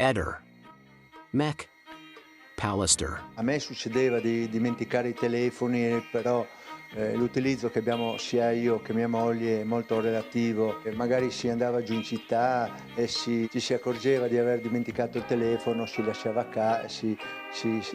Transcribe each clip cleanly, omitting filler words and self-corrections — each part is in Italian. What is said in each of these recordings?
Eder. Mac. Pallister. A me succedeva di dimenticare i telefoni, però l'utilizzo che abbiamo sia io che mia moglie è molto relativo. E magari si andava giù in città e ci si accorgeva di aver dimenticato il telefono, si lasciava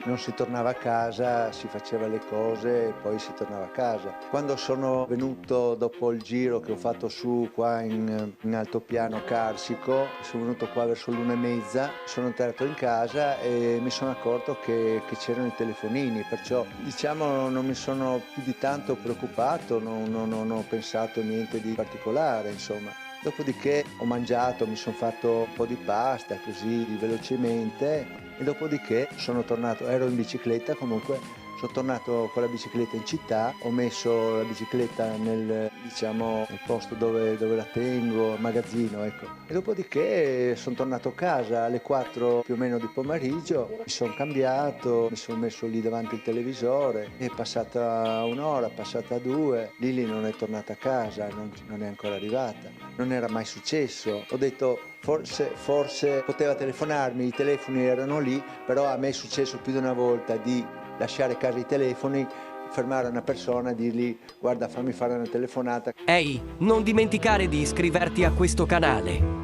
non si tornava a casa, si faceva le cose e poi si tornava a casa. Quando sono venuto dopo il giro che ho fatto su qua in altopiano Carsico, sono venuto qua verso l'1:30, sono entrato in casa e mi sono accorto che c'erano i telefonini, perciò diciamo non mi sono più di tanto preoccupato, non ho pensato niente di particolare, insomma. Dopodiché ho mangiato, mi sono fatto un po' di pasta così velocemente e dopodiché sono tornato, ero in bicicletta comunque, sono tornato con la bicicletta in città, ho messo la bicicletta diciamo, nel posto dove la tengo, al magazzino, ecco. E dopodiché sono tornato a casa alle 4 più o meno di pomeriggio, mi sono cambiato, mi sono messo lì davanti il televisore, è passata un'ora, passata due, Lili non è tornata a casa, non è ancora arrivata, non era mai successo. Ho detto forse poteva telefonarmi, i telefoni erano lì, però a me è successo più di una volta di lasciare a casa i telefoni, fermare una persona e dirgli guarda fammi fare una telefonata. Ehi, non dimenticare di iscriverti a questo canale.